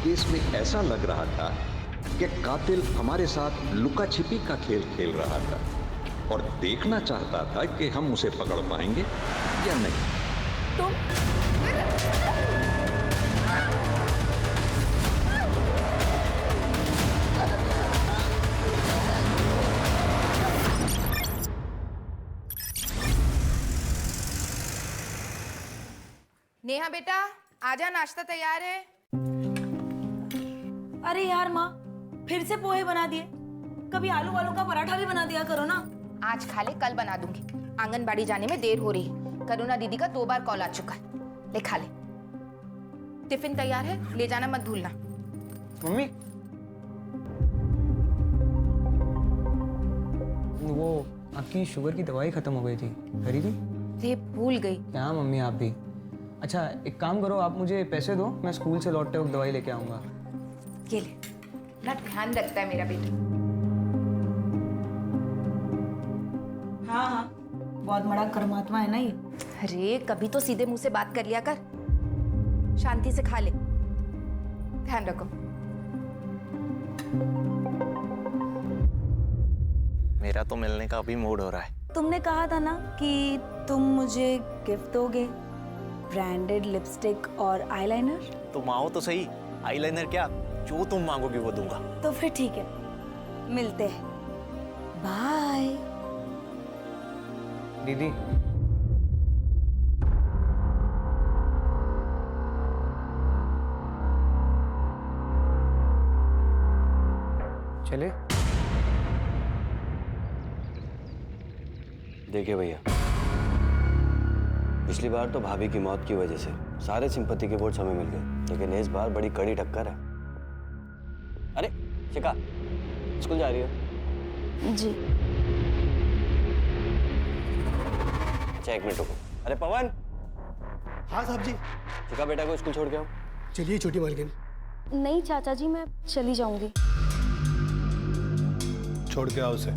Case में ऐसा लग रहा था कि कातिल हमारे साथ लुका छिपी का खेल खेल रहा था और देखना चाहता था कि हम उसे पकड़ पाएंगे या नहीं। तुम नेहा बेटा आजा, नाश्ता तैयार है। अरे यार माँ, फिर से पोहे बना दिए। कभी आलू वालू का पराठा भी बना दिया करो ना। आज खा ले, कल बना दूंगी। आंगनबाड़ी जाने में देर हो रही है। करुणा दीदी का 2 बार कॉल आ चुका है। ले खा ले। टिफिन तैयार है, ले जाना मत भूलना। मम्मी, वो आपकी शुगर की दवाई खत्म हो गई थी, खरीदी? रे भूल गई। क्या मम्मी आप भी। अच्छा एक काम करो, आप मुझे पैसे दो, मैं स्कूल से लौटते वक्त दवाई लेके आऊँगा। ये ले, बड़ा ध्यान रखता है मेरा बेटा। हाँ हाँ, बहुत बड़ा कर्मात्मा है ना ये। अरे कभी तो सीधे मुंह से बात कर लिया कर। शांति से खा ले, ध्यान रखो। मेरा तो मिलने का अभी मूड हो रहा है। तुमने कहा था ना कि तुम मुझे गिफ्ट दोगे, ब्रांडेड लिपस्टिक और आईलाइनर। तुम आओ तो सही, आईलाइनर क्या, जो तुम मांगोगे वो दूंगा। तो फिर ठीक है, मिलते हैं। बाय। दीदी चले। देखिए भैया, पिछली बार तो भाभी की मौत की वजह से सारे सिंपत्ति के वोट्स हमें मिल गए, लेकिन इस बार बड़ी कड़ी टक्कर है। अरे शिखा, स्कूल जा रही हो? जी। अच्छा एक मिनट रुको। अरे पवन। हाँ साहब जी। शिखा बेटा को स्कूल छोड़ के आओ। चलिए छोटी मालकिन। नहीं चाचा जी, मैं चली जाऊंगी। छोड़ के आओ उसे।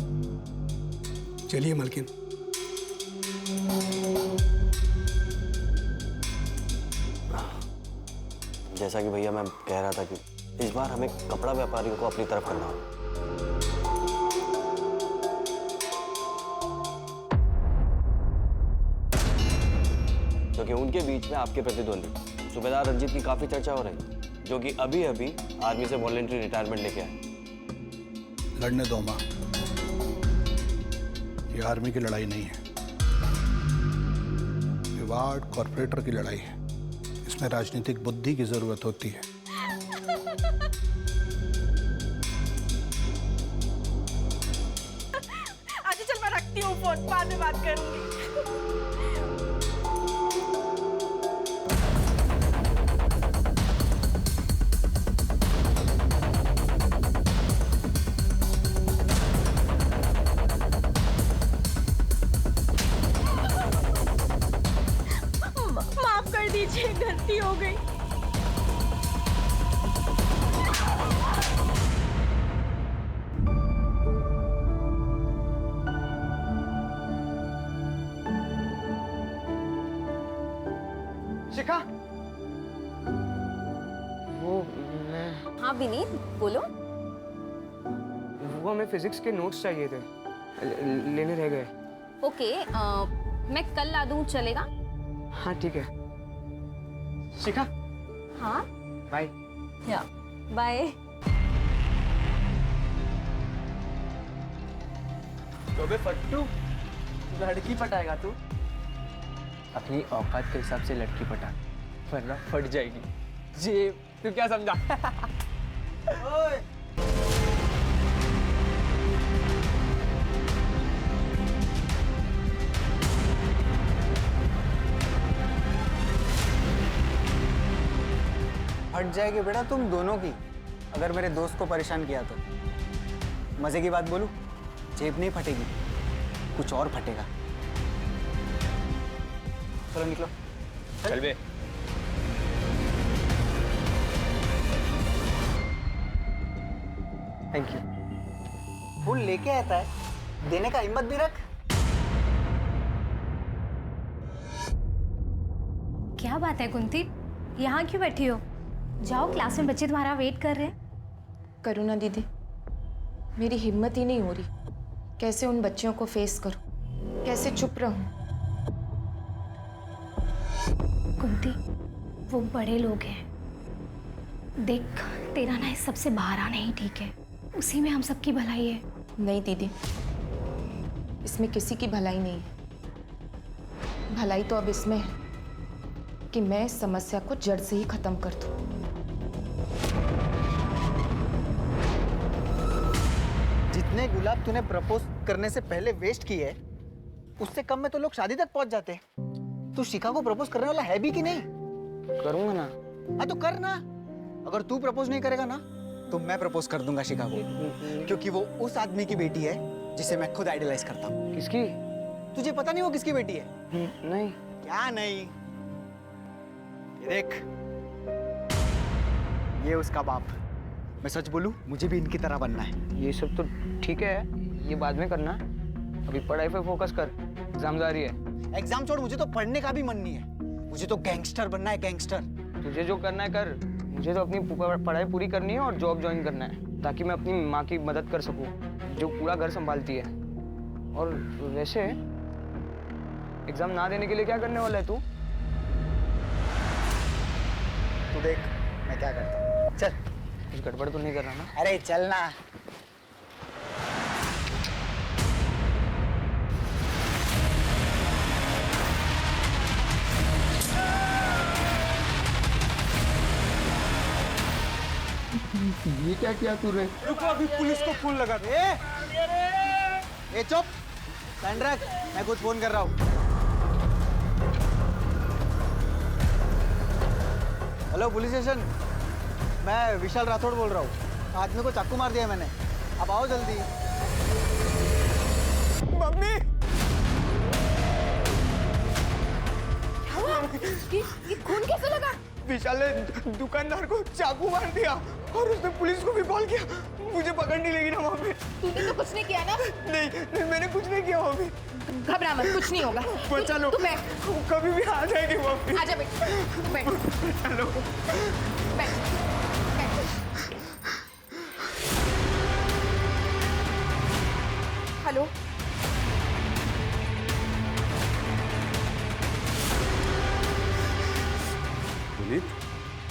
चलिए मालकिन। जैसा कि भैया मैं कह रहा था कि इस बार हमें कपड़ा व्यापारियों को अपनी तरफ करना होगा। क्योंकि उनके बीच में आपके प्रतिद्वंदी सूबेदार रंजीत की काफी चर्चा हो रही है, जो कि अभी अभी आर्मी से वॉलंटरी रिटायरमेंट लेके आए। लड़ने दो माँ, ये आर्मी की लड़ाई नहीं है, ये वार्ड कॉर्पोरेटर की लड़ाई है। इसमें राजनीतिक बुद्धि की जरूरत होती है। अच्छा चल, मैं रखती हूँ फोन, बाद में बात करूंगी। माफ कर दीजिए, गलती हो गई। शिखा, वो मैं हाँ विनीत, बोलो। वो हमें फिजिक्स के नोट्स चाहिए थे, लेने रह गए। ओके, मैं कल ला दूँ, चलेगा? हाँ ठीक है। शिखा हाँ बाय। या बाय। तो बे फट्टू, लड़की पटाएगा तू? अपनी औकात के हिसाब से लड़की पटा, वरना फट जाएगी जेब। तू क्या समझा? ओए फट जाएगी बेटा तुम दोनों की, अगर मेरे दोस्त को परेशान किया तो। मजे की बात बोलूं, जेब नहीं फटेगी, कुछ और फटेगा। चलो निकलो। चल बे। Thank you. फूल लेके आता है, देने का हिम्मत भी रख। क्या बात है कुंती, यहाँ क्यों बैठी हो? जाओ, क्लास में बच्चे तुम्हारा वेट कर रहे हैं। करुणा दीदी, मेरी हिम्मत ही नहीं हो रही। कैसे उन बच्चों को फेस करूं, कैसे चुप रहूं? कुंती, वो बड़े लोग हैं। देख, तेरा ना इस सबसे बाहर आना ही ठीक है। उसी में हम सबकी भलाई है। नहीं दीदी, इसमें किसी की भलाई नहीं है। भलाई तो अब इसमें है कि मैं इस समस्या को जड़ से ही खत्म कर दूं। जितने गुलाब तूने प्रपोज करने से पहले वेस्ट किए, उससे कम में तो लोग शादी तक पहुंच जाते। तू शिखा को प्रपोज करने वाला है भी कि नहीं? करूंगा ना। हाँ तो कर ना। अगर तू प्रपोज नहीं करेगा ना तो मैं प्रपोज कर दूंगा शिखा को, क्योंकि वो उस आदमी की बेटी है जिसे मैं खुद आइडलाइज करता हूँ। किसकी? तुझे पता नहीं वो किसकी बेटी है? नहीं। क्या नहीं? ये देख, ये उसका बाप। मैं सच बोलूं, मुझे भी इनकी तरह बनना है। ये सब तो ठीक है, ये बाद में करना। अभी पढ़ाई पे फोकस कर, एग्जाम जारी है। एग्जाम छोड़, मुझे तो पढ़ने का भी मन नहीं है। मुझे तो गैंगस्टर बनना है, गैंगस्टर। तुझे जो करना है कर, मुझे तो अपनी पढ़ाई पूरी करनी है और जॉब ज्वाइन करना है, ताकि मैं अपनी माँ की मदद कर सकूं, जो पूरा घर संभालती है। और वैसे एग्जाम ना देने के लिए क्या करने वाला है तू? तू देख मैं क्या करता हूँ। चल। कुछ गड़बड़ तो नहीं कर रहा ना? अरे चल ना। ये क्या किया तूने? रुको, अभी पुलिस को फोन लगा दे। ए चुप, कान रख, मैं खुद फोन कर रहा हूँ। हेलो पुलिस स्टेशन, मैं विशाल राठौड़ बोल रहा हूँ। आदमी को चाकू मार दिया मैंने, अब आओ जल्दी। मम्मी! ये खून कैसे लगा? विशाल ने दुकानदार को चाकू मार दिया और उसने पुलिस को भी कॉल किया। मुझे पकड़नी लगी ना वहाँ पे। तूने तो कुछ नहीं किया ना? नहीं, मैंने कुछ नहीं किया वहाँ पे। घबरा मत, कुछ नहीं होगा। बचा लो। तू बैठ। कभी भी आ जाएगी वहाँ पे। आजा बेट, बैठ। बचा लो। बैठ, बैठ। हेलो, पुनीत,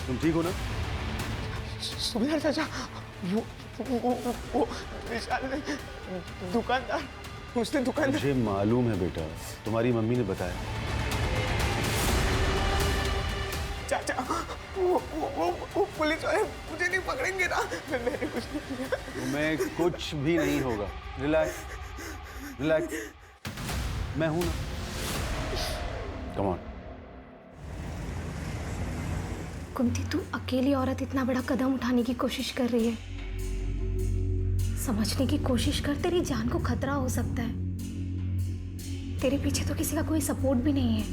तुम ठीक हो ना? सुबह चाचा, वो विशाल ने दुकानदार, उसने दुकानदार। मुझे मालूम है बेटा, तुम्हारी मम्मी ने बताया। चाचा, वो पुलिस वाले मुझे नहीं पकड़ेंगे ना? मैंने कुछ नहीं किया। तुम्हें कुछ भी नहीं होगा। रिलैक्स, रिलैक्स, मैं हूं ना। Come on. कुंती, तू अकेली औरत इतना बड़ा कदम उठाने की कोशिश कर रही है। समझने की कोशिश कर, तेरी जान को खतरा हो सकता है। तेरे पीछे तो किसी का कोई सपोर्ट भी नहीं है।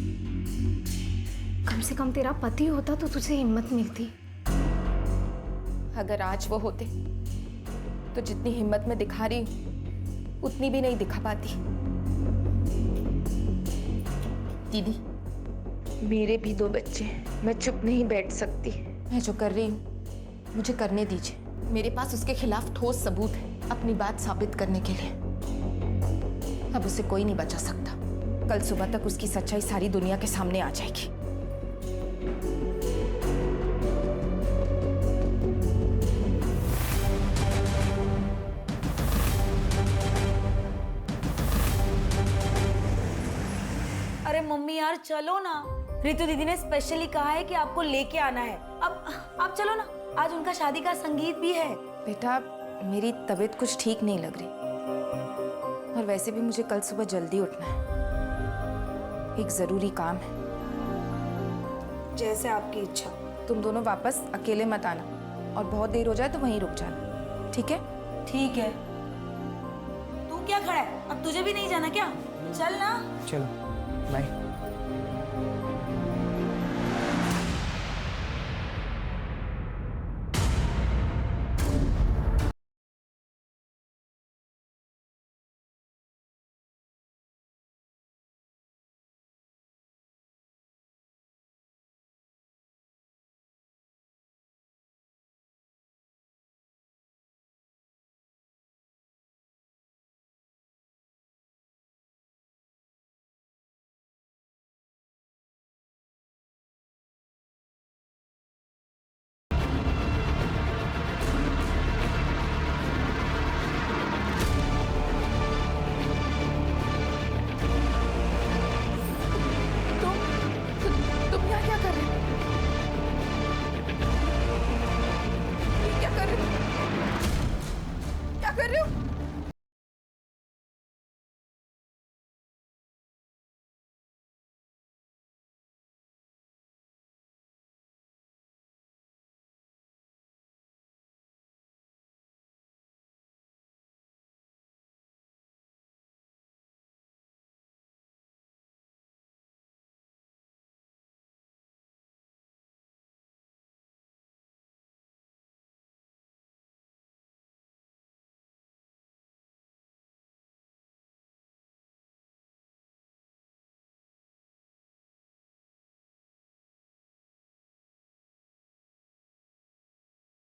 कम से कम तेरा पति होता तो तुझे हिम्मत मिलती। अगर आज वो होते तो जितनी हिम्मत मैं दिखा रही हूं उतनी भी नहीं दिखा पाती। दीदी, मेरे भी 2 बच्चे हैं, मैं चुप नहीं बैठ सकती। मैं जो कर रही हूँ मुझे करने दीजिए। मेरे पास उसके खिलाफ ठोस सबूत है अपनी बात साबित करने के लिए। अब उसे कोई नहीं बचा सकता। कल सुबह तक उसकी सच्चाई सारी दुनिया के सामने आ जाएगी। अरे मम्मी यार चलो ना, रितु दीदी ने स्पेशली कहा है कि आपको लेके आना है। अब आप चलो ना, आज उनका शादी का संगीत भी है। बेटा, मेरी तबीयत कुछ ठीक नहीं लग रही और वैसे भी मुझे कल सुबह जल्दी उठना है। एक जरूरी काम है। जैसे आपकी इच्छा। तुम दोनों वापस अकेले मत आना और बहुत देर हो जाए तो वहीं रुक जाना, ठीक है? ठीक है। तू क्या खड़ा है? अब तुझे भी नहीं जाना क्या? चल ना। चलो, bye.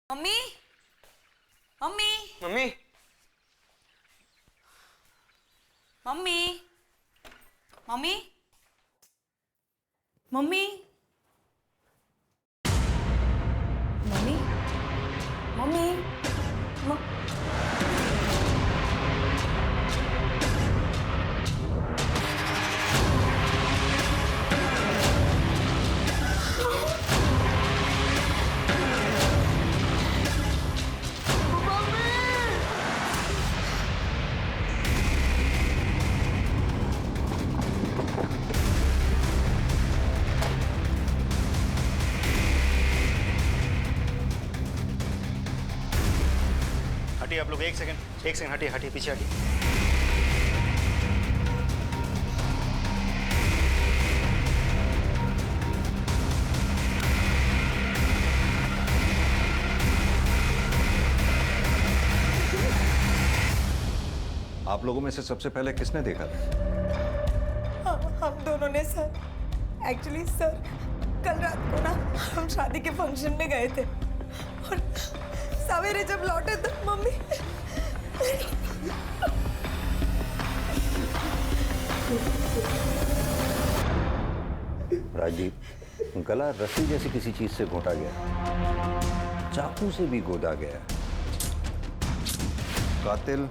Mummy mummy mummy mummy mummy mummy mummy mummy म- हटिए आप लोग, एक सेकंड हटिए हटिए, पीछे हटिए। आप लोगों में से सबसे पहले किसने देखा था? हम दोनों ने सर। एक्चुअली सर, कल रात को ना हम शादी के फंक्शन में गए थे और सवेरे जब लौटे तो मम्मी राजदीप, गला रस्सी जैसी किसी चीज से घोटा गया, चाकू से भी गोदा गया। कातिल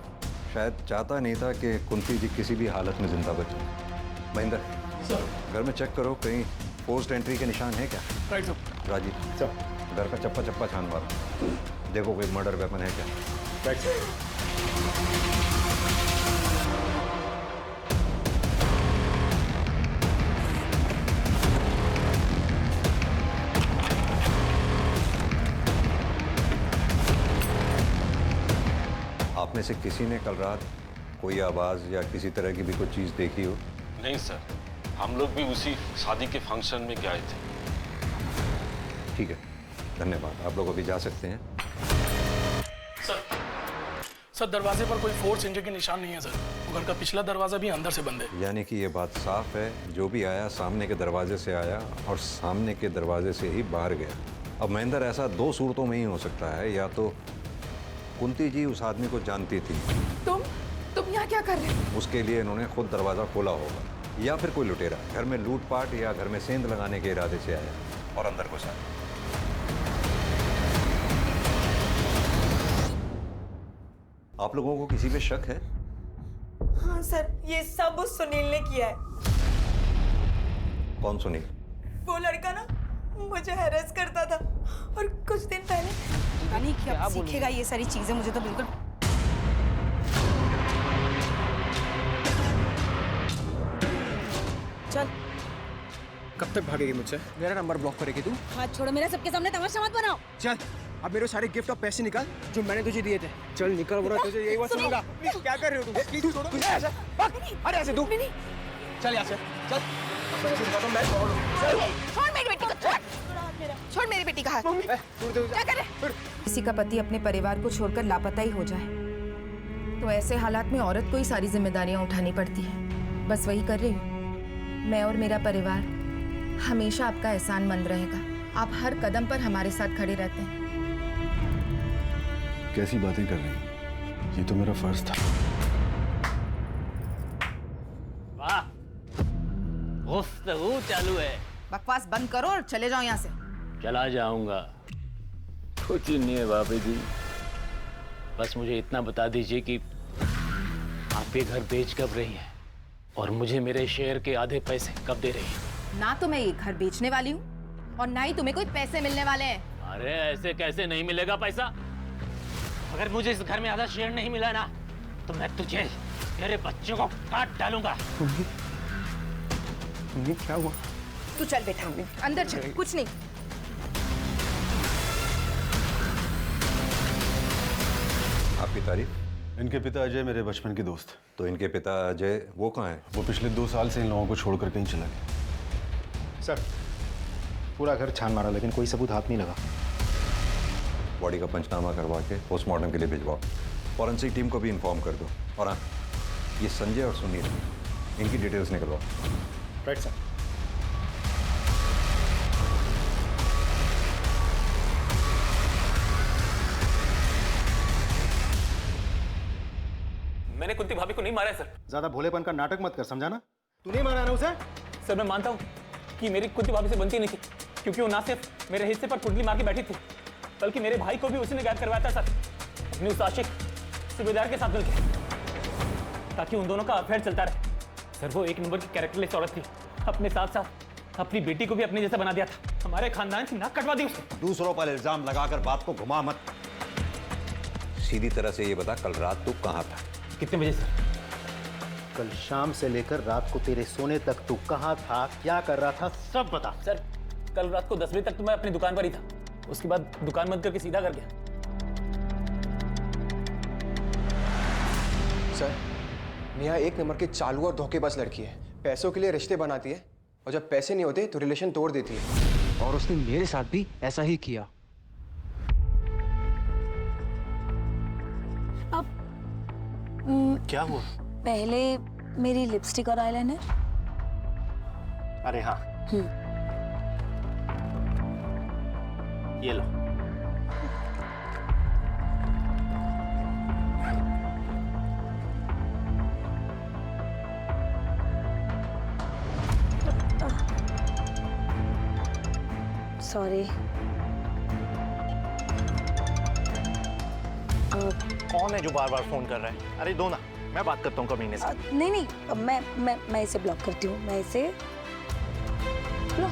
शायद चाहता नहीं था कि कुंती जी किसी भी हालत में जिंदा बचे। महेंद्र, घर में चेक करो, कहीं पोस्ट एंट्री के निशान है क्या? Right sir. राजीव, घर का चप्पा चप्पा छान मारो, देखो कोई मर्डर वेपन है क्या। Right sir. आप में से किसी ने कल रात कोई आवाज या किसी तरह की भी कोई चीज देखी हो? नहीं सर, हम लोग भी उसी शादी के फंक्शन में गए थे। ठीक है, धन्यवाद। आप लोग अभी जा सकते हैं। सर दरवाजे पर कोई फोर्स इंजरी के निशान नहीं है सर। घर का पिछला दरवाजा भी अंदर से बंद है। यानी कि ये बात साफ है, जो भी आया सामने के दरवाजे से आया और सामने के दरवाजे से ही बाहर गया। अब महेंद्र, ऐसा दो सूरतों में ही हो सकता है, या तो कुंती जी उस आदमी को जानती थी, तुम यहाँ क्या कर रहे हो? उसके लिए इन्होंने खुद दरवाजा खोला होगा, या फिर कोई लुटेरा घर में लूटपाट या घर में सेंध लगाने के इरादे से आया और अंदर घुसा। आप लोगों को किसी पे शक है? हाँ सर, ये सब उस सुनील ने किया है। कौन सुनील? वो लड़का ना मुझे हैरेस करता था और कुछ दिन पहले पता नहीं क्या सीखेगा ये सारी चीजें, मुझे तो बिल्कुल। चल, कब तक भागेगी मुझसे? मेरा नंबर ब्लॉक करेगी तू? हाथ छोड़ो मेरा, सबके सामने तमाशा मत बनाओ। चल, अब मेरे सारे गिफ्ट और पैसे निकाल जो मैंने तुझे दिए थे। चल निकल, बोला तुझे यही बात सुनूंगा। क्या कर रही हो तुम? प्लीज छोड़ो मुझे। ऐसे भाग, अरे ऐसे तू चल यहाँ से, चल। छोड़ मेरी बेटी को, छोड़ मेरी बेटी का हाथ। क्या कर रहे? किसी का पति अपने परिवार को छोड़कर लापता ही हो जाए तो ऐसे हालात में औरत को ही सारी जिम्मेदारियां उठानी पड़ती है। बस वही कर रही हूँ। मैं और मेरा परिवार हमेशा आपका एहसानमंद रहेगा। आप हर कदम पर हमारे साथ खड़े रहते हैं। कैसी बातें कर रही हैं? ये तो मेरा फर्ज था। वाह, गुफ्तगू चालू है। बकवास बंद करो और चले जाओ यहाँ से। चला जाऊंगा, कुछ नहीं है भाभी जी। बस मुझे इतना बता दीजिए कि आप ये घर बेच कब रही हैं और मुझे मेरे शेयर के आधे पैसे कब दे रही हैं? ना तो मैं ये घर बेचने वाली हूँ और ना ही तुम्हें कोई पैसे मिलने वाले हैं। अरे ऐसे कैसे नहीं मिलेगा पैसा? अगर मुझे इस घर में आधा शेयर नहीं मिला ना तो मैं तुझे, तेरे बच्चों को काट डालूंगा। क्या हुआ? तू चल बेटा, अंदर चल, कुछ नहीं। आपकी तारीफ? इनके पिता अजय मेरे बचपन के दोस्त। तो इनके पिता अजय वो कहाँ हैं? वो पिछले 2 साल से इन लोगों को छोड़कर कहीं चला गया। सर, पूरा घर छान मारा लेकिन कोई सबूत हाथ नहीं लगा। बॉडी का पंचनामा करवा के पोस्टमार्टम के लिए भिजवाओ। फॉरेंसिक टीम को भी इन्फॉर्म कर दो। और हाँ, ये संजय और सुनील, इनकी डिटेल्स निकलवाओ। Right sir. मैंने कुंती भाभी को नहीं मारा है सर। ज्यादा भोलेपन का नाटक मत कर, समझा ना? तू नहीं मारा ना उसे? सर मैं मानता हूँ कि मेरी कुंती भाभी से बनती नहीं थी, क्योंकि वो ना सिर्फ मेरे हिस्से पर कुंडली मार के बैठी थी, बल्कि मेरे भाई को भी उसी ने गायब करवाया था सर, अपनी उस आशिक सूबेदार के साथ मिलकर, ताकि उन दोनों का अफेयर चलता रहे। सर वो एक नंबर की कैरेक्टरलेस औरत थी, अपने साथ साथ अपनी बेटी को भी अपने जैसा बना दिया था, हमारे खानदान की नाक कटवा दी उसने। दूसरों पर इल्जाम लगाकर बात को घुमा मत। सीधी तरह से ये बता, कल रात तू कहाँ था? कितने बजे सर? कल शाम से लेकर रात को तेरे सोने तक तू कहाँ था, क्या कर रहा था, सब बता। सर कल रात को 10 बजे तक तो मैं अपनी दुकान पर ही था, उसके बाद दुकान बंद करके सीधा कर गया। सर नेहा एक नंबर की चालू और धोखेबाज लड़की है, पैसों के लिए रिश्ते बनाती है और जब पैसे नहीं होते तो रिलेशन तोड़ देती है, और उसने मेरे साथ भी ऐसा ही किया। क्या हुआ? पहले मेरी लिपस्टिक और आईलाइनर। अरे हाँ, ये लो। सॉरी। कौन है जो बार बार फोन कर रहा है? अरे दो ना, मैं बात करता हूँ कमीने से। नहीं नहीं, मैं इसे ब्लॉक करती हूँ, मैं इसे ब्लॉक।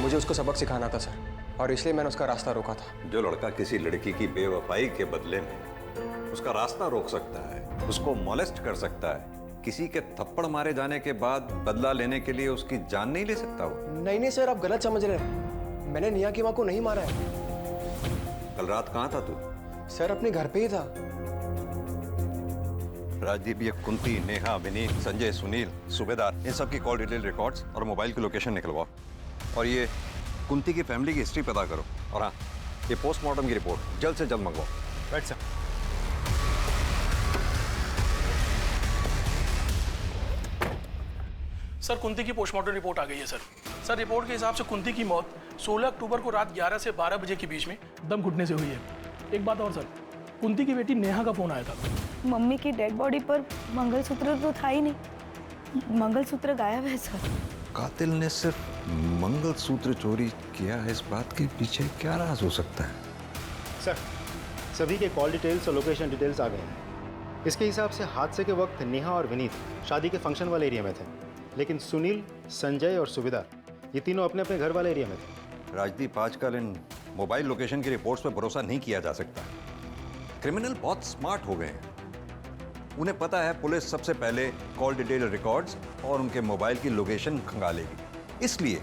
मुझे उसको सबक सिखाना था सर, और इसलिए मैंने उसका रास्ता रोका था। जो लड़का किसी लड़की की बेवफाई के बदले में उसका रास्ता रोक सकता है, उसको मोलेस्ट कर सकता है, किसी के थप्पड़ मारे जाने के बाद बदला लेने के लिए उसकी जान नहीं ले सकता वो? नहीं सर, आप गलत समझ रहे हैं, मैंने नेहा की माँ को नहीं मारा है। कल रात कहाँ था तू? सर अपने घर पे ही था। राजदीप, ये कुंती, नेहा, विनीत, संजय, सुनील, सूबेदार, इन सब की कॉल डिटेल रिकॉर्ड्स और मोबाइल की लोकेशन निकलवाओ, और ये कुंती की फैमिली की हिस्ट्री पता करो, और हाँ, ये पोस्टमार्टम की रिपोर्ट जल्द से जल्द मंगवाओ। बैठ सर। सर कुंती की पोस्टमार्टम रिपोर्ट आ गई है सर। रिपोर्ट के हिसाब से कुंती की मौत 16 अक्टूबर को रात 11 से 12 बजे के बीच में दम घुटने से हुई है। एक बात और सर, कुंती की बेटी नेहा का फोन आया था। मम्मी की डेड बॉडी पर मंगलसूत्र तो था ही नहीं, मंगलसूत्र गायब है सर। कातिल ने सिर्फ मंगलसूत्र चोरी किया है, इस बात के पीछे क्या राज हो सकता है? सर सभी के कॉल डिटेल्स और लोकेशन डिटेल्स आ गए हैं। इसके हिसाब से हादसे के वक्त नेहा और विनीत शादी के फंक्शन वाले एरिया में थे, लेकिन सुनील, संजय और सूबेदार ये तीनों अपने अपने घर वाले एरिया में थे। राजदीप, आजकल इन मोबाइल लोकेशन की रिपोर्ट्स पर भरोसा नहीं किया जा सकता। क्रिमिनल बहुत स्मार्ट हो गए हैं, उन्हें पता है पुलिस सबसे पहले कॉल डिटेल रिकॉर्ड्स और उनके मोबाइल की लोकेशन खंगालेगी, इसलिए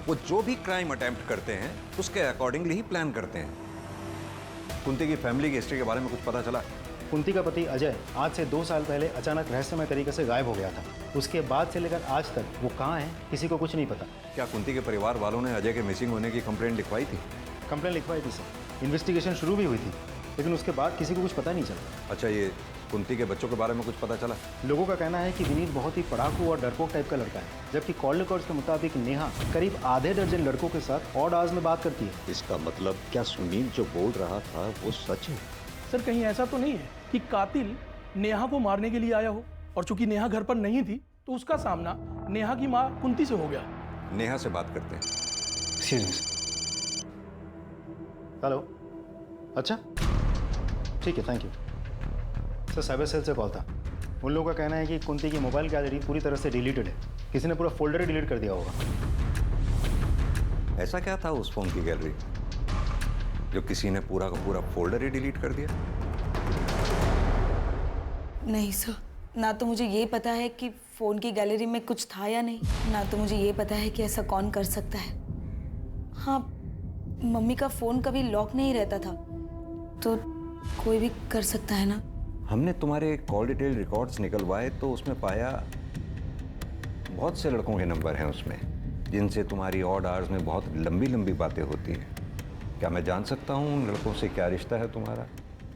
वो जो भी क्राइम अटेम्प्ट करते हैं उसके अकॉर्डिंगली ही प्लान करते हैं। कुंती की फैमिली की हिस्ट्री के बारे में कुछ पता चला? कुंती का पति अजय आज से 2 साल पहले अचानक रहस्यमय तरीके से गायब हो गया था। उसके बाद से लेकर आज तक वो कहाँ है किसी को कुछ नहीं पता। क्या कुंती के परिवार वालों ने अजय के मिसिंग होने की कंप्लेंट लिखवाई थी? कंप्लेंट लिखवाई थी सर, इन्वेस्टिगेशन शुरू भी हुई थी, लेकिन उसके बाद किसी को कुछ पता नहीं चला। अच्छा, ये कुंती के बच्चों के बारे में कुछ पता चला? लोगों का कहना है कि विनीत बहुत ही पढ़ाकू और डरपोक टाइप का लड़का है, जबकि कॉल रिकॉर्ड्स के मुताबिक नेहा करीब आधे दर्जन लड़कों के साथ ऑड आवर्स में बात करती है। इसका मतलब क्या सुनील जो बोल रहा था वो सच है? सर कहीं ऐसा तो नहीं है कि कातिल नेहा को मारने के लिए आया हो, और चूंकि नेहा घर पर नहीं थी तो उसका सामना नेहा की माँ कुंती से हो गया। नेहा से बात करते हैं। हेलो, अच्छा ठीक है, thank you sir. Cyber cell से कॉल था, उन लोगों का कहना है कि कुंती की मोबाइल गैलरी पूरी तरह से डिलीटेड है, किसी ने पूरा फोल्डर ही डिलीट कर दिया होगा। ऐसा क्या था उस फोन की गैलरी जो किसी ने पूरा का पूरा फोल्डर ही डिलीट कर दिया? नहीं सर, ना तो मुझे ये पता है कि फ़ोन की गैलरी में कुछ था या नहीं, ना तो मुझे ये पता है कि ऐसा कौन कर सकता है। हाँ, मम्मी का फ़ोन कभी लॉक नहीं रहता था, तो कोई भी कर सकता है ना। हमने तुम्हारे कॉल डिटेल रिकॉर्ड्स निकलवाए तो उसमें पाया बहुत से लड़कों के नंबर हैं उसमें, जिनसे तुम्हारी ऑड आवर्स में बहुत लंबी लंबी बातें होती हैं। क्या मैं जान सकता हूँ उन लड़कों से क्या रिश्ता है तुम्हारा?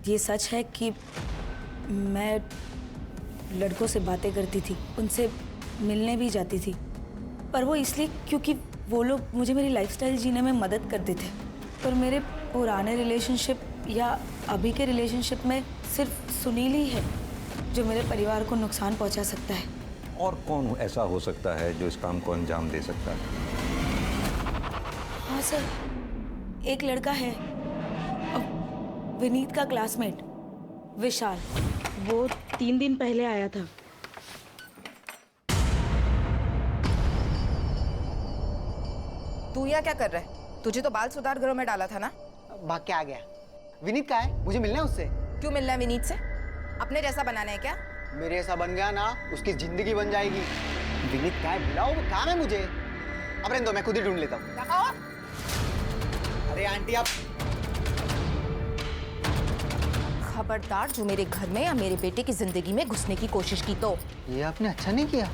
ये सच है कि मैं लड़कों से बातें करती थी, उनसे मिलने भी जाती थी, पर वो इसलिए क्योंकि वो लोग मुझे मेरी लाइफस्टाइल जीने में मदद करते थे। पर मेरे पुराने रिलेशनशिप या अभी के रिलेशनशिप में सिर्फ सुनील ही है जो मेरे परिवार को नुकसान पहुंचा सकता है। और कौन ऐसा हो सकता है जो इस काम को अंजाम दे सकता है? हाँ सर, एक लड़का है, विनीत का क्लासमेट विशाल। वो 3 दिन पहले आया था। तू यहाँ क्या कर रहा है? तुझे तो बाल सुधार गृह में डाला था ना? भाग के आ गया। विनीत कहाँ है? मुझे मिलना है उससे। क्यों मिलना है विनीत से? अपने जैसा बनाना है क्या? मेरे ऐसा बन गया ना, उसकी जिंदगी बन जाएगी। विनीत कहाँ है? बुलाओ, वो काम है मुझे। अब रहने दो, मैं खुद ही ढूंढ लेता हूँ। अरे आंटी आप खबरदार जो मेरे घर में या मेरे बेटे की जिंदगी में घुसने की कोशिश की तो। ये आपने अच्छा नहीं किया।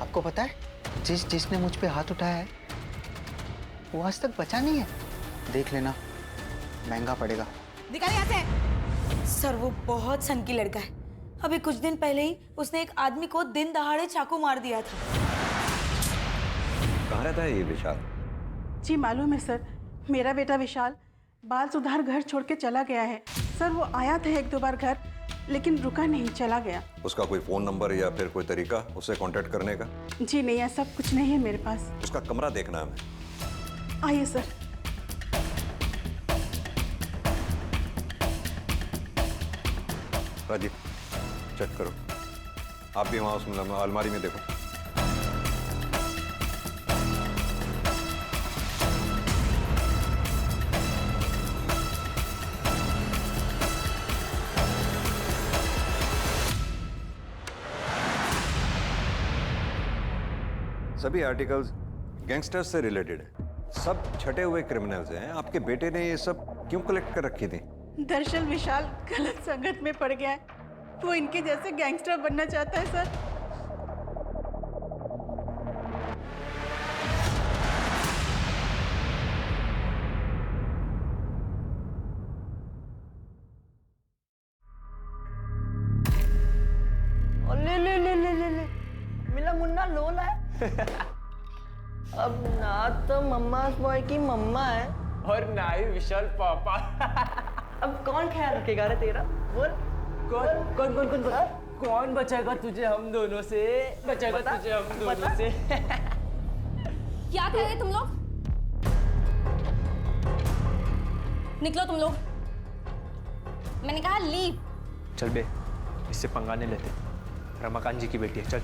आपको पता है जिसने मुझ पे हाथ उठाया है वो आज तक बचा नहीं है। देख लेना, महंगा पड़ेगा। निकल यहाँ से। सर वो बहुत सनकी लड़का है। अभी कुछ दिन पहले ही उसने एक आदमी को दिन दहाड़े चाकू मार दिया था। कहाँ रहता है ये विशाल? जी मालूम है सर, मेरा बेटा विशाल बाल सुधार घर छोड़ के चला गया है। सर वो आया था 1-2 बार घर, लेकिन रुका नहीं, चला गया। उसका कोई फोन नंबर या फिर कोई तरीका उससे कांटेक्ट करने का? जी नहीं, ऐसा कुछ नहीं है मेरे पास। उसका कमरा देखना है हमें। आइए सर। राजीव चेक करो, आप भी वहां उस अलमारी में देखो। सभी आर्टिकल्स गैंगस्टर्स से रिलेटेड है, सब छटे हुए क्रिमिनल्स हैं। आपके बेटे ने ये सब क्यों कलेक्ट कर रखी थी? दरअसल विशाल गलत संगत में पड़ गया है। वो इनके जैसे गैंगस्टर बनना चाहता है सर। ले ले ले ले ले ले मिला मुन्ना लोला है। अब ना तो मम्मा बॉय की मम्मा है और ना ही विशाल पापा। अब कौन ख्याल रखेगा रे तेरा? बोल कौन कौन कौन कौन कौन बचाएगा तुझे हम दोनों से? बचाएगा तुझे हम दोनों से। क्या कह रहे तुम लोग? निकलो तुम लोग। मैंने कहा लीव। चल बे, इससे पंगा नहीं लेते। रमाकांत जी की बेटी है, चल।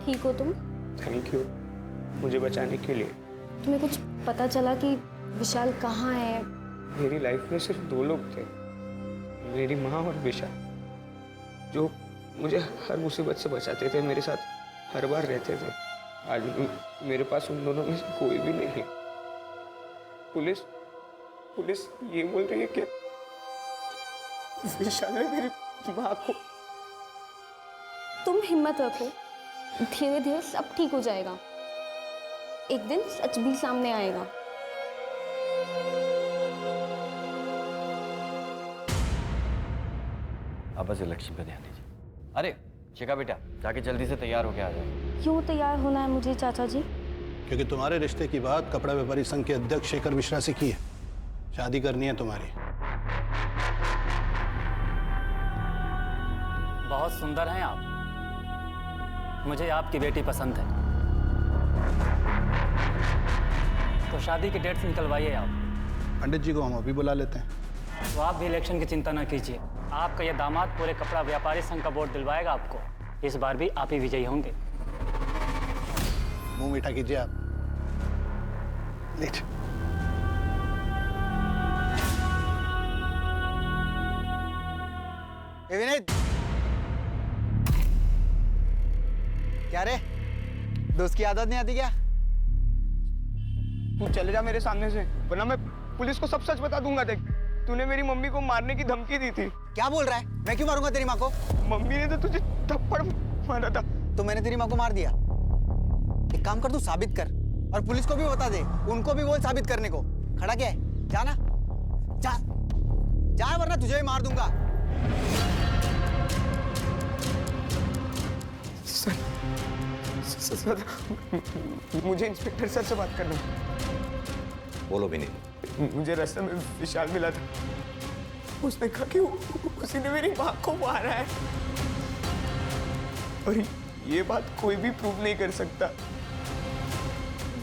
ठीक हो तुम? थैंक यू मुझे बचाने के लिए। तुम्हें कुछ पता चला कि विशाल कहाँ है? मेरी लाइफ में सिर्फ 2 लोग थे, मेरी माँ और विशाल, जो मुझे हर मुसीबत से बचाते थे, मेरे साथ हर बार रहते थे। आज मेरे पास उन दोनों में से कोई भी नहीं है। पुलिस ये बोल रही है कि विशाल ने मेरी माँ को। तुम हिम्मत रखो, धीरे धीरे सब ठीक हो जाएगा। एक दिन सच भी सामने आएगा। आप बस इलेक्शन पे ध्यान दीजिए। अरे शिखा बेटा, जाके जल्दी से तैयार होके आ जाए। क्यों तैयार होना है मुझे चाचा जी? क्योंकि तुम्हारे रिश्ते की बात कपड़ा व्यापारी संघ के अध्यक्ष शेखर मिश्रा से की है। शादी करनी है तुम्हारी। बहुत सुंदर हैं आप, मुझे आपकी बेटी पसंद है। तो शादी की डेट निकलवाइए आप। पंडित जी को हम अभी बुला लेते हैं। तो आप भी इलेक्शन की चिंता न कीजिए, आपका यह दामाद पूरे कपड़ा व्यापारी संघ का वोट दिलवाएगा आपको। इस बार भी आप ही विजयी होंगे। मुंह मीठा कीजिए आप। लेट। विनीत, क्या रे, दोस्त की आदत नहीं आती क्या? तू चले जा मेरे सामने से, वरना मैं पुलिस को सब सच बता दूंगा। देख, तूने मेरी मम्मी को मारने की धमकी दी थी। क्या बोल रहा है? मैं क्यों मारूंगा तेरी माँ को? मम्मी ने तो तुझे थप्पड़ मारा था। तो मैंने तेरी माँ को मार दिया? एक काम कर, तू साबित कर और पुलिस को भी बता दे, उनको भी बोल साबित करने को। खड़ा क्या है? जा ना, जा जा, वरना तुझे ही मार दूंगा। सर, मुझे इंस्पेक्टर सर से बात करना। बोलो भी नहीं। मुझे रास्ते में विशाल मिला था, उसने कहा कि उसी ने मेरी माँ को मारा है, और ये बात कोई भी प्रूव नहीं कर सकता।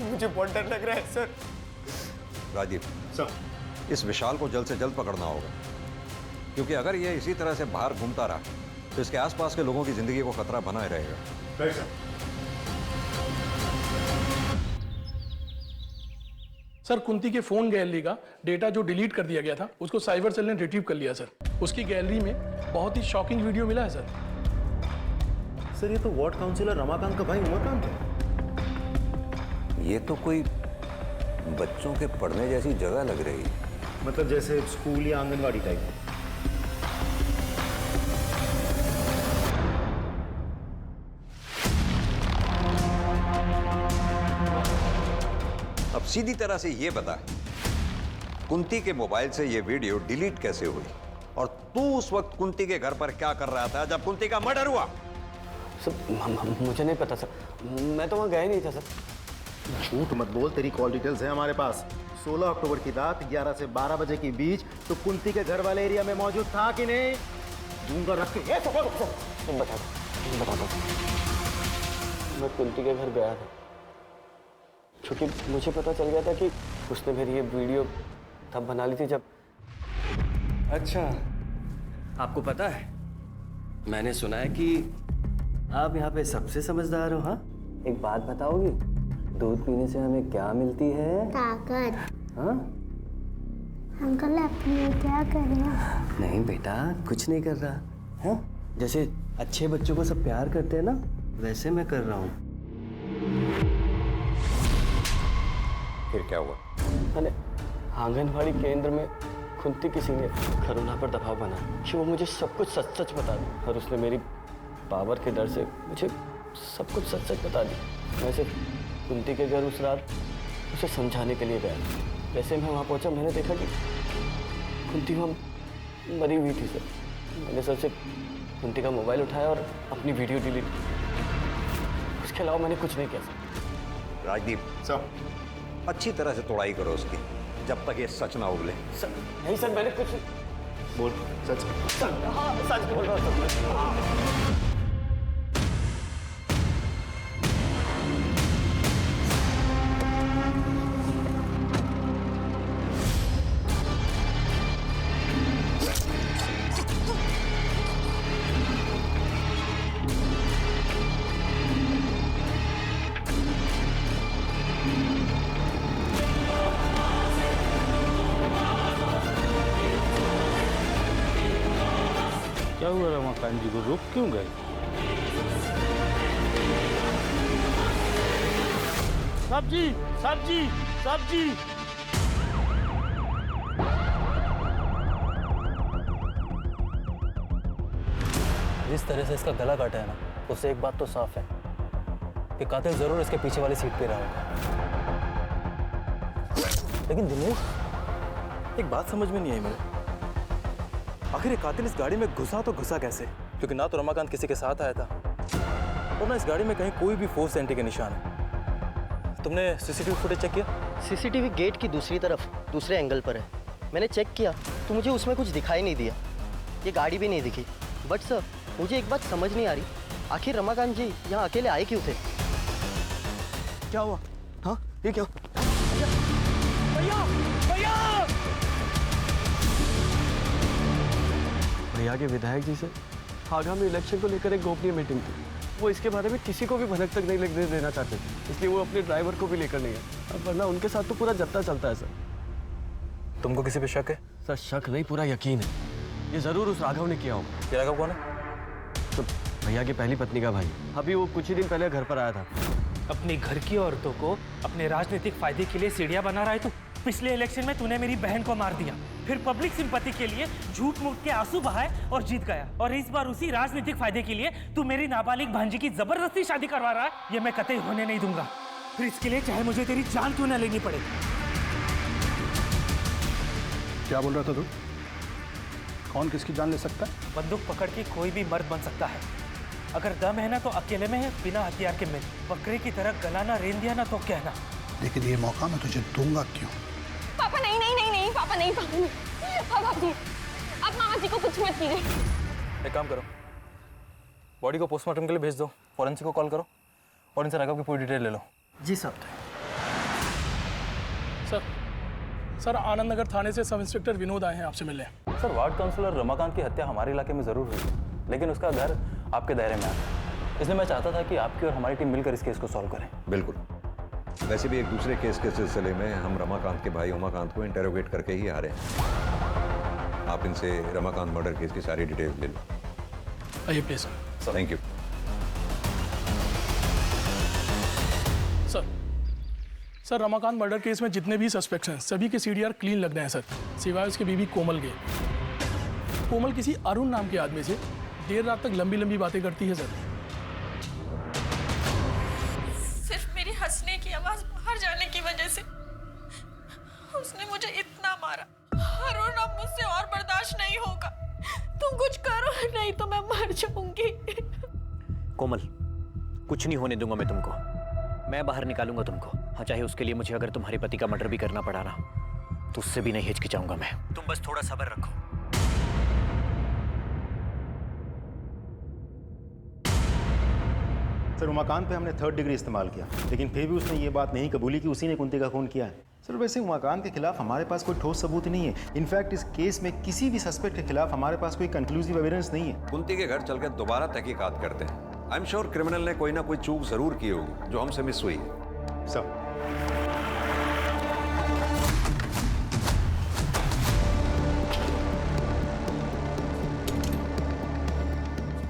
मुझे बहुत डर लग रहा है सर। राजीव सर, इस विशाल को जल्द से जल्द पकड़ना होगा, क्योंकि अगर ये इसी तरह से बाहर घूमता रहा तो इसके आसपास के लोगों की जिंदगी को खतरा बना ही रहेगा। सर, कुंती के फोन गैलरी का डेटा जो डिलीट कर दिया गया था उसको साइबर सेल ने रिट्रीव कर लिया सर। उसकी गैलरी में बहुत ही शॉकिंग वीडियो मिला है सर। सर, ये तो वार्ड काउंसिलर रमाकांत का भाई उमाकांत है। ये तो कोई बच्चों के पढ़ने जैसी जगह लग रही है। मतलब जैसे स्कूल या आंगनवाड़ी टाइप। अब सीधी तरह से ये बता, कुंती के मोबाइल से ये वीडियो डिलीट कैसे हुई, और तू उस वक्त कुंती के घर पर क्या कर रहा था जब कुंती का मर्डर हुआ? सर, मुझे नहीं पता सर, मैं तो वहाँ गया ही नहीं था सर। झूठ मत बोल, तेरी कॉल डिटेल्स है हमारे पास। 16 अक्टूबर की रात 11 से 12 बजे के बीच तो कुंती के घर वाले एरिया में मौजूद था कि नहीं? दूंगा रख के। बता दो। मैं कुंती के घर गया था, क्योंकि मुझे पता चल गया था कि उसने मेरी ये वीडियो तब बना ली थी जब। अच्छा, आपको पता है, मैंने सुना है कि आप यहाँ पे सबसे समझदार हो। हाँ, एक बात बताओगी, दूध पीने से हमें क्या मिलती है? ताकत। हाँ? अंकल, आपने क्या कर रहा? नहीं बेटा, कुछ नहीं कर रहा। हाँ? जैसे अच्छे बच्चों को सब प्यार करते हैं ना, वैसे मैं कर रहा हूँ। फिर क्या हुआ? मैंने आंगनवाड़ी केंद्र में कुंती की सीनियर करुणा पर दबाव बना कि वो मुझे सब कुछ सच सच बता दी, और उसने मेरी पावर के डर से मुझे सब कुछ सच सच बता दी। मैं सिर्फ कुंती के घर उस रात उसे समझाने के लिए गया। जैसे मैं वहाँ पहुँचा, मैंने देखा कि कुंती वहाँ मरी हुई थी सर। मैंने सर से कुंती का मोबाइल उठाया और अपनी वीडियो डिलीट की। उसके अलावा मैंने कुछ नहीं किया सर। राजदीप सर, अच्छी तरह से तोड़ाई करो उसकी, जब तक ये सच ना उगले। सर, नहीं सर, मैंने कुछ बोल सच। हाँ, सच बोल रहा हूँ। क्या हुआ रमाकांत जी को, रुक क्यों गए? सब्जी सब्जी सब्जी। जिस तरह से इसका गला काटा है ना, उससे एक बात तो साफ है कि कातिल जरूर इसके पीछे वाली सीट पे रहा होगा। लेकिन दिनेश, एक बात समझ में नहीं आई मेरे, आखिर ये कातिल इस गाड़ी में घुसा तो घुसा कैसे? क्योंकि ना तो रमाकांत किसी के साथ आया था, और ना इस गाड़ी में कहीं कोई भी फोर्स एंट्री के निशान है। तुमने सीसीटीवी फुटेज चेक किया? सीसीटीवी गेट की दूसरी तरफ दूसरे एंगल पर है। मैंने चेक किया तो मुझे उसमें कुछ दिखाई नहीं दिया, ये गाड़ी भी नहीं दिखी। बट सर, मुझे एक बात समझ नहीं आ रही, आखिर रमाकांत जी यहाँ अकेले आए क्यों थे? क्या हुआ? हाँ, ये क्या? भैया के विधायक जी से आगामी इलेक्शन को लेकर एक गोपनीय मीटिंग थी। वो इसके बारे में किसी को भी भनक तक नहीं लगने देना चाहते थे, इसलिए वो अपने ड्राइवर को भी लेकर नहीं आए। अब वरना उनके साथ तो पूरा जत्था चलता है सर। तुमको किसी पे शक है? सर, शक नहीं, पूरा यकीन है। ये जरूर उस राघव ने किया होगा। राघव कौन है? तो भैया की पहली पत्नी का भाई। अभी वो कुछ ही दिन पहले घर पर आया था। अपने घर की औरतों को अपने राजनीतिक फायदे के लिए सीढ़ियां बना रहा है तू। पिछले इलेक्शन में तूने मेरी बहन को मार दिया, फिर पब्लिक सिंपैथी के लिए झूठ मूठ के आंसू बहाए और जीत गया, और इस बार उसी राजनीतिक फायदे के लिए तू मेरी नाबालिग भांजी की जबरदस्ती शादी करवा रहा है। ये मैं कतई होने नहीं दूंगा, फिर इसके लिए चाहे मुझे तेरी जान क्यों ना लेनी पड़े। क्या बोल रहा था तू? कौन किसकी जान ले सकता है? बंदूक पकड़ के कोई भी मर्द बन सकता है, अगर दम है ना तो अकेले में है, बिना हथियार के मिल। बकरे की तरह गला ना रेन दिया ना तो कहना। लेकिन ये मौका मैं तुझे दूंगा क्यों? पापा नहीं नहीं नहीं नहीं पापा नहीं, पापा नहीं, पापा प्लीज आप मामा जी को कुछ मत कीजिए। एक काम करो, बॉडी को पोस्टमार्टम के लिए भेज दो, फॉरेंसिक को कॉल करो और इनसे रकम की पूरी डिटेल ले लो। जी साहब। सर आनंद नगर थाने से सब इंस्पेक्टर विनोद आए हैं आपसे मिलने। सर वार्ड काउंसलर रमाकांत की हत्या हमारे इलाके में ज़रूर हुई, लेकिन उसका घर आपके दायरे में आता है, इसलिए मैं चाहता था कि आपकी और हमारी टीम मिलकर इस केस को सॉल्व करें। बिल्कुल। वैसे भी एक दूसरे केस के सिलसिले में हम रमाकांत के भाई उमाकांत को इंटेरोगेट करके ही आ रहे हैं। आप इनसे रमाकांत मर्डर केस की सारी डिटेल ले लो। आइए please. Thank you. Sir Ramakant murder case में जितने भी सस्पेक्ट्स हैं सभी के सीडीआर क्लीन लग रहे हैं सर, सिवाय उसकी बीवी कोमल के। कोमल किसी अरुण नाम के आदमी से देर रात तक लंबी लंबी बातें करती है सर। सिर्फ मेरी हंसने की आवाज बाहर जाने की वजह से उसने मुझे इतना मारा। अरुण अब मुझसे और बर्दाश्त नहीं होगा, तुम कुछ करो नहीं तो मैं मर जाऊंगी। कोमल, कुछ नहीं होने दूंगा मैं तुमको, मैं बाहर निकालूंगा तुमको। हाँ, चाहे उसके लिए मुझे अगर तुम्हारे पति का मर्डर भी करना पड़ा ना तो उससे भी नहीं हिचकिचाऊंगा मैं। तुम बस थोड़ा सब्र रखो। सर उमाकांत पे हमने 3rd डिग्री इस्तेमाल किया, लेकिन फिर भी उसने ये बात नहीं कबूली कि उसी ने कुंती का खून किया है। सर वैसे उमाकांत के खिलाफ हमारे पास कोई ठोस सबूत नहीं है। इनफैक्ट इस केस में किसी भी सस्पेक्ट के खिलाफ हमारे पास कोई कंक्लूसिव एविडेंस नहीं है। कुंती के घर चलकर दोबारा तहकीकात करते हैं। आई एम श्योर क्रिमिनल ने कोई ना कोई चूक जरूर की होगी जो हमसे मिस हुई है। सब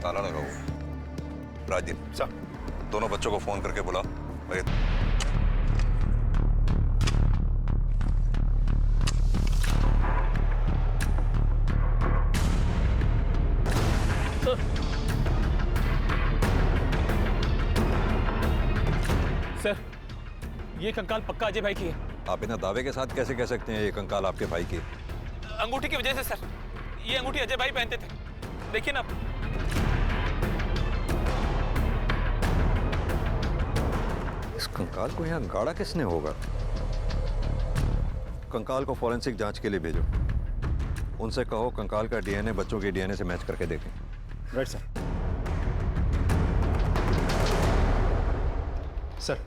ताला लगाओ। राजीव सर, दोनों बच्चों को फोन करके बुला। सर ये कंकाल पक्का अजय भाई की है। आप इन्हें दावे के साथ कैसे कह सकते हैं ये कंकाल आपके भाई की? अंगूठी की वजह से सर, ये अंगूठी अजय भाई पहनते थे, देखिए ना। इस कंकाल को यहाँ गाड़ा किसने होगा? कंकाल को फॉरेंसिक जांच के लिए भेजो। उनसे कहो कंकाल का डीएनए बच्चों के डीएनए से मैच करके देखें। Right sir. सर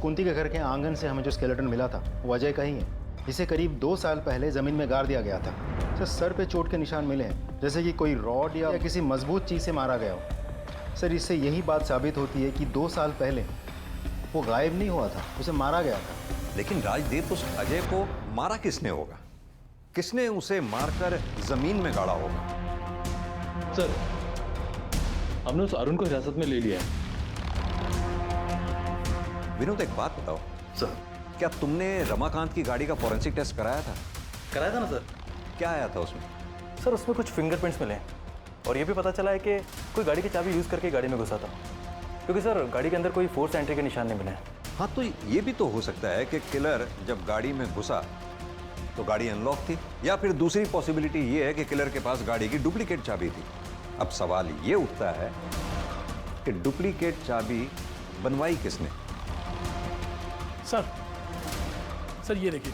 कुंती के घर के आंगन से हमें जो स्केलेटन मिला था वो अजय का ही है। इसे करीब 2 साल पहले जमीन में गाड़ दिया गया था। सर पे चोट के निशान मिले हैं, जैसे कि कोई रॉड या किसी मजबूत चीज से मारा गया हो। सर इससे यही बात साबित होती है कि 2 साल पहले वो गायब नहीं हुआ था, उसे मारा गया था। लेकिन राजदीप, उस अजय को मारा किसने होगा? किसने उसे मारकर जमीन में गाड़ा होगा? सर हमने उस अरुण को हिरासत में ले लिया है। विनोद एक बात बताओ सर, क्या तुमने रमाकांत की गाड़ी का फॉरेंसिक टेस्ट कराया था? कराया था ना सर। क्या आया था उसमें? सर उसमें कुछ फिंगरप्रिंट्स मिले और ये भी पता चला है कि कोई गाड़ी की चाबी यूज़ करके गाड़ी में घुसा था, क्योंकि सर गाड़ी के अंदर कोई फोर्स एंट्री के निशान नहीं मिले हैं। हाँ, तो ये भी तो हो सकता है कि किलर जब गाड़ी में घुसा तो गाड़ी अनलॉक थी, या फिर दूसरी पॉसिबिलिटी ये है कि किलर के पास गाड़ी की डुप्लीकेट चाबी थी। अब सवाल ये उठता है कि डुप्लीकेट चाबी बनवाई किसने? सर ये देखिए,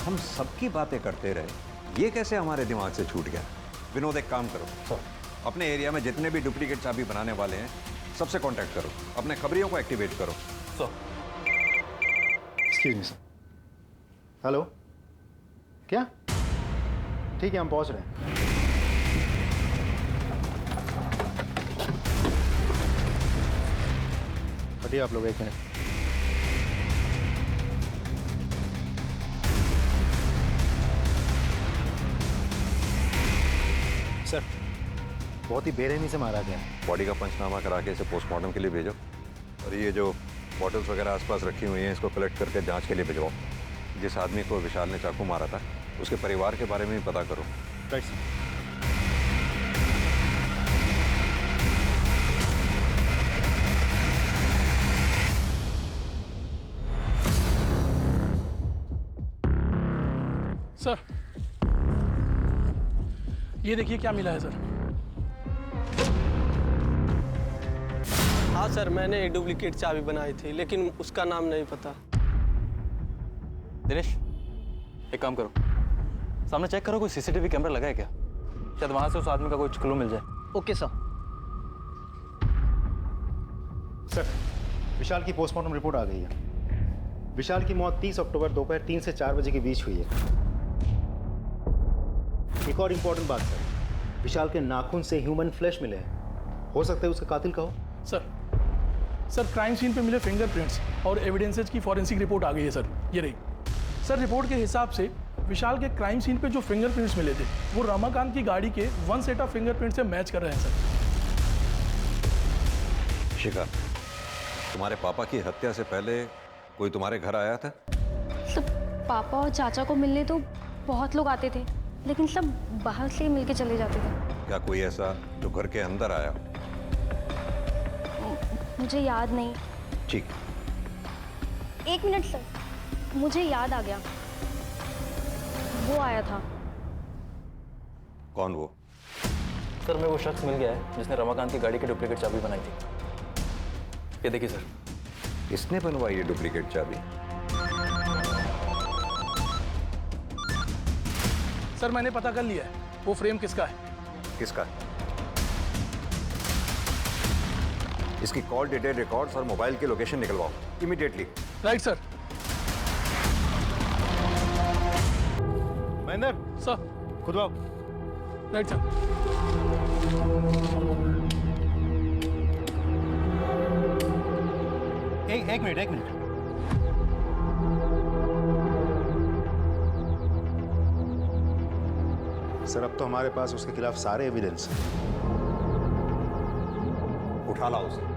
हम सबकी बातें करते रहे, ये कैसे हमारे दिमाग से छूट गया? विनोद एक काम करो, अपने एरिया में जितने भी डुप्लीकेट चाबी बनाने वाले हैं सबसे कांटेक्ट करो, अपने खबरियों को एक्टिवेट करो। Excuse me sir. हेलो, क्या? ठीक है, हम पहुंच रहे हैं। हटिए आप लोग, 1 मिनट। सर बहुत ही बेरहमी से मारा गया। बॉडी का पंचनामा करा के इसे पोस्टमार्टम के लिए भेजो, और ये जो बॉटल्स वगैरह आसपास रखी हुई हैं इसको कलेक्ट करके जांच के लिए भिजवाओ। जिस आदमी को विशाल ने चाकू मारा था उसके परिवार के बारे में भी पता करो। Right sir. सर ये देखिए क्या मिला है सर। हाँ सर, मैंने एक डुप्लीकेट चाबी बनाई थी, लेकिन उसका नाम नहीं पता। दिनेश, एक काम करो, सामने चेक करो कोई सीसीटीवी कैमरा लगा है क्या, शायद वहां से उस आदमी का कोई क्लू मिल जाए। Okay sir. सर, विशाल की पोस्टमार्टम रिपोर्ट आ गई है। विशाल की मौत 30 अक्टूबर दोपहर 3 से 4 बजे के बीच हुई है। एक और इम्पोर्टेंट बात सर, विशाल के नाखून से ह्यूमन फ्लैश मिले हैं। हो सकता है उसका कातिल का हो। सर क्राइम सीन पे मिले फिंगरप्रिंट्स और एविडेंसेज की फॉरेंसिक रिपोर्ट आ गई है सर, ये रही। सर रिपोर्ट के हिसाब से विशाल के क्राइम सीन पे जो फिंगरप्रिंट्स मिले थे वो रमाकांत की गाड़ी के 1 सेट ऑफ फिंगरप्रिंट से मैच कर रहे हैं सर। शिखा, तुम्हारे पापा की हत्या से पहले कोई तुम्हारे घर आया था? सब पापा और चाचा को मिलने तो बहुत लोग आते थे, लेकिन सब बाहर से मिलके चले जाते थे। क्या कोई ऐसा जो घर के अंदर आया? मुझे याद नहीं। ठीक। 1 मिनट सर, मुझे याद आ गया, वो आया था। कौन वो? सर मैं वो शख्स मिल गया है जिसने रमाकांत की गाड़ी की डुप्लीकेट चाबी बनाई थी। ये देखिए सर। किसने बनवाई ये डुप्लीकेट चाबी? सर मैंने पता कर लिया है, वो फ्रेम किसका है। किसका? इसकी कॉल डिटेल रिकॉर्ड्स और मोबाइल की लोकेशन निकलवाओ immediately. Right sir. Mahendra sir, खुदवाओ। Right sir. एक मिनट। सर अब तो हमारे पास उसके खिलाफ सारे एविडेंस हैं। उठा लाओ उसे।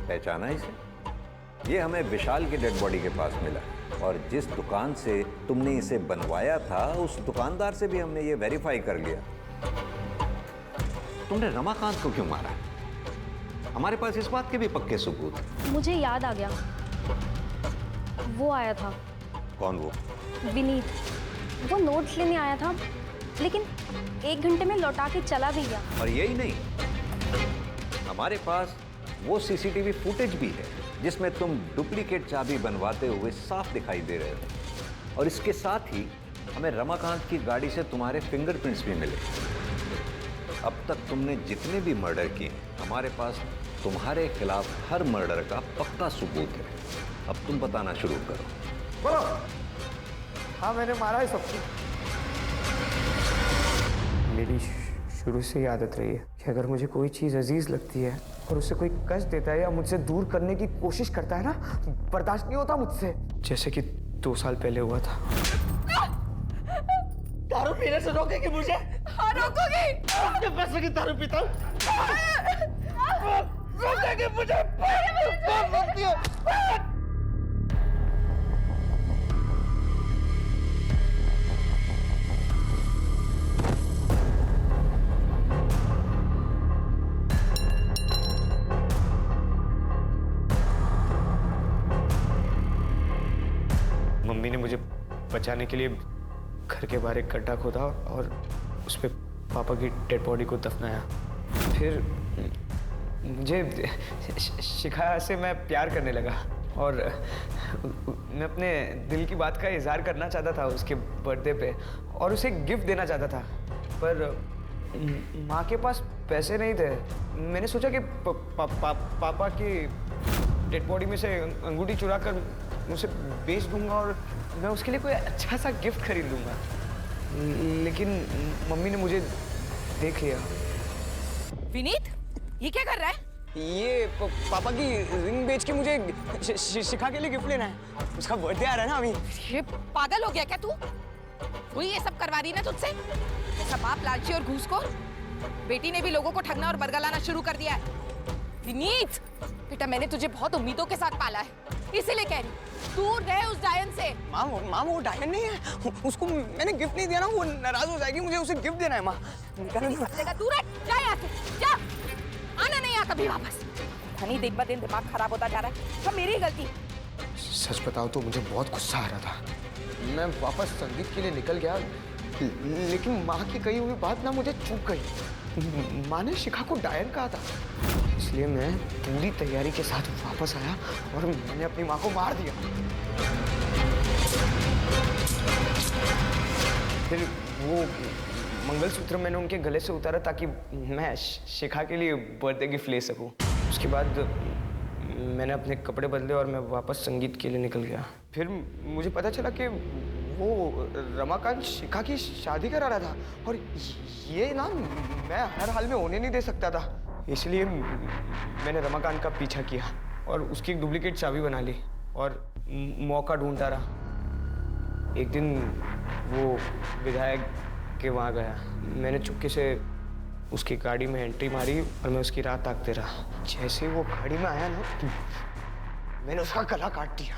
पहचाना इसे? ये हमें विशाल की डेड बॉडी के पास मिला, और जिस दुकान से तुमने इसे बनवाया था उस दुकानदार से भी हमने ये वेरीफाई कर लिया। तुमने रमाकांत को क्यों मारा? हमारे पास इस बात के भी पक्के सबूत हैं। मुझे याद आ गया, वो आया था। कौन वो? विनीत। वो नोट्स लेने आया था, लेकिन 1 घंटे में लौटा के चला भी गया। और यही नहीं, हमारे पास वो सीसीटीवी फुटेज भी है जिसमें तुम डुप्लीकेट चाबी बनवाते हुए साफ दिखाई दे रहे हो, और इसके साथ ही हमें रमाकांत की गाड़ी से तुम्हारे फिंगरप्रिंट्स भी मिले। अब तक तुमने जितने भी मर्डर किए, हमारे पास तुम्हारे खिलाफ हर मर्डर का पक्का सबूत है। अब तुम बताना शुरू करो। बोलो। हाँ मैंने मारा है सबको। मेरी शुरू से ही आदत रही है कि अगर मुझे कोई चीज़ अजीज लगती है और उसे कोई कष्ट देता है या मुझसे दूर करने की कोशिश करता है ना, बर्दाश्त नहीं होता मुझसे। जैसे कि 2 साल पहले हुआ था। दारू पीने से रोकेगी मुझे? हाँ रोकोगी। अपने पैसे की दारू पीता हूँ। रोकेगी मुझे? रोकती है। मम्मी ने मुझे बचाने के लिए घर के बाहर एक गड्ढा खोदा और उस पर पापा की डेड बॉडी को दफनाया। फिर मुझे शिखा से मैं प्यार करने लगा और मैं अपने दिल की बात का इजहार करना चाहता था उसके बर्थडे पे और उसे गिफ्ट देना चाहता था, पर माँ के पास पैसे नहीं थे। मैंने सोचा कि पापा की डेड बॉडी में से अंगूठी चुरा कर उसे बेच दूंगा और मैं उसके लिए कोई अच्छा सा गिफ्ट खरीद लूंगा, लेकिन मम्मी ने मुझे देख लिया। विनीत, ये क्या कर रहा है? ये पापा की रिंग बेच के मुझे शिखा के लिए गिफ्ट लेना है। उसका बर्थडे आ रहा है ना अभी। ये पागल हो गया क्या तू? वही ये सब करवा रही ना तुझसे? ऐसा बाप लालची और घूसखोर। बेटी ने भी लोगों को ठगना और बरगलाना शुरू कर दिया है। विनीत, बेटा मैंने तुझे बहुत उम्मीदों के साथ पाला है, इसीलिए कह रही दूर रहे उस डायन से। माँ वो डायन नहीं है, उसको मैंने गिफ्ट नहीं दिया ना, वो नाराज हो जाएगी, मुझे उसे गिफ्ट देना है माँ। दूर हट, जा यहाँ से, जा, आना नहीं यहाँ कभी वापस। नहीं दिन ब दिन दिमाग खराब होता जा रहा है, सब मेरी गलती। सच बताओ तो मुझे बहुत गुस्सा आ रहा था। मैं वापस संगीत के लिए निकल गया, लेकिन माँ की कही हुई बात ना मुझे चूक गई। माँ ने शिखा को डायन कहा था, इसलिए मैं पूरी तैयारी के साथ वापस आया और मैंने अपनी माँ को मार दिया। फिर वो मंगलसूत्र मैंने उनके गले से उतारा ताकि मैं शिखा के लिए बर्थडे गिफ्ट ले सकूं। उसके बाद मैंने अपने कपड़े बदले और मैं वापस संगीत के लिए निकल गया। फिर मुझे पता चला कि वो रमाकांत शिखा की शादी करा रहा था और ये ना मैं हर हाल में होने नहीं दे सकता था। इसलिए मैंने रमाकांत का पीछा किया और उसकी एक डुप्लीकेट चाबी बना ली और मौका ढूंढता रहा। एक दिन वो विधायक के वहाँ गया, मैंने चुपके से उसकी गाड़ी में एंट्री मारी और मैं उसकी राह ताकते रहा। जैसे वो गाड़ी में आया ना, मैंने उसका गला काट दिया।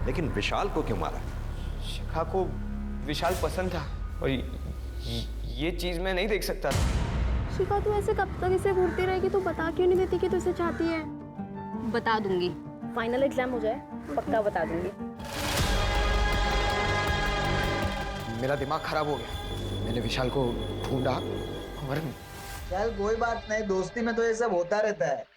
लेकिन विशाल को क्यों मारा? शिखा को विशाल पसंद था और ये चीज मैं नहीं देख सकता था। शिखा तू ऐसे कब तक इसे घूरती रहेगी? तू बता क्यों नहीं देती कि तू इसे चाहती है? बता दूंगी, फाइनल एग्जाम हो जाए पक्का बता दूंगी। मेरा दिमाग खराब हो गया। मैंने विशाल को ढूंढा और चल कोई बात नहीं, दोस्ती में तो ये सब होता रहता है।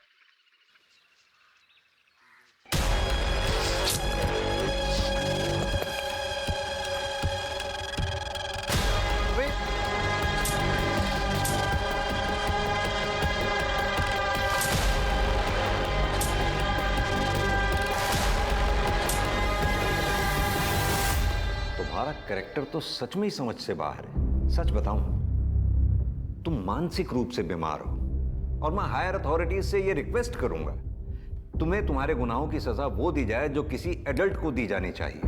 तुम्हारा कैरेक्टर तो सच में ही समझ से बाहर है। सच बताऊं, तुम मानसिक रूप से बीमार हो और मैं हायर अथॉरिटीज से ये रिक्वेस्ट करूंगा, तुम्हें तुम्हारे गुनाहों की सजा वो दी जाए जो किसी एडल्ट को दी जानी चाहिए।